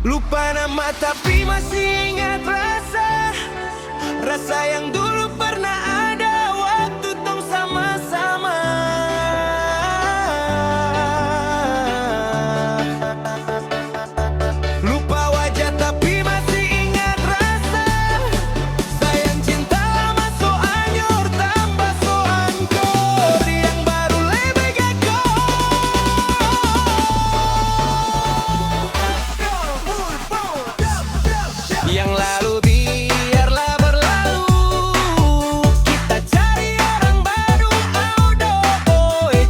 Lupa nama tapi masih ingat rasa. Rasa yang dulu pernah ada waktu tong sama-sama. Lupa wajah tapi masih ingat rasa. Sayang cinta lama so anyor tambah so hancur. Yang baru lebih gagor. Yang lalu biarlah berlalu. Kita cari orang baru.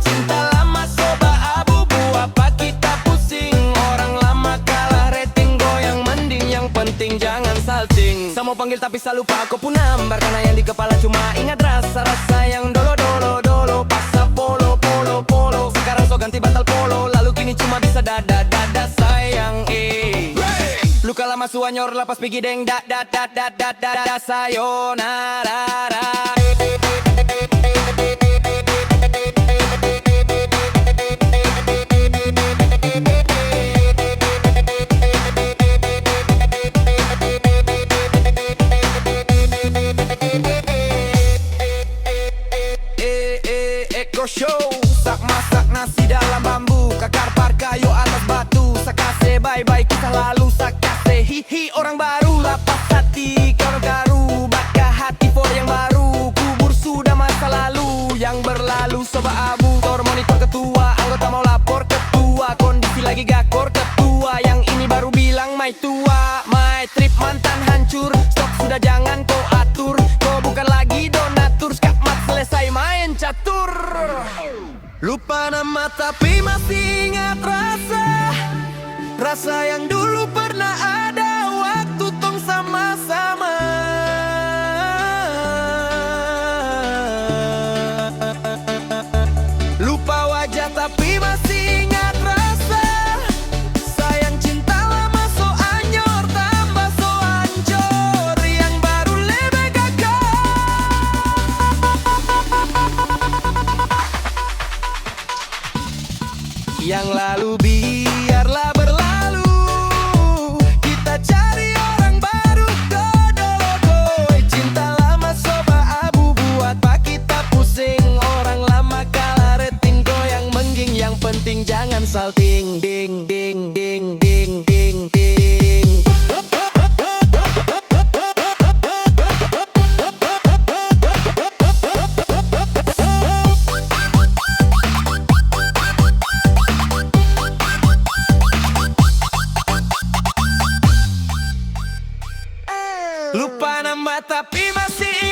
Cinta lama soba abu-abu. Apa kita pusing? Orang lama kalah rating goyang. Mending yang penting jangan salting. Saya mau panggil tapi saya lupa aku pun nambar. Karena yang di kepala cuma ingat rasa-rasa yang dolo. Pasa polo. Sekarang so ganti bantal polo. Lalu kini cuma bisa dada sayang Luka lama suanyor lapas pigi deng sayonara. Eko show, sak masak nasi dalam bambu, kakar kayu atas batu, sakase bye-bye kisah lalu, sakase hihi orang baru, lapas hati karu-karu, bakah hati for yang baru, kubur sudah masa lalu, yang berlalu soba abu, tor monitor ketua, anggota mau lapor ketua, kondisi lagi gakor ketua, yang ini baru bilang my tua, my trip mantan hancur, stok sudah jangan kau atur, kau bukan lagi donatur, skakmat selesai main catur. Lupa nama tapi masih ingat rasa. Rasa yang dulu pernah ada waktu tong sama-sama. Lupa wajah tapi masih ingat rasa. Sayang cinta lama so anyor tambah so hancur. Yang baru lebih gagor. Yang lalu biarlah berlalu. Kita cari orang baru. Cinta lama soba abu. Buat apa kita pusing? Orang lama kalah rating goyang mengging. Yang penting jangan salting. Ding ding ding ding ding ding. Lupa nama tapi masih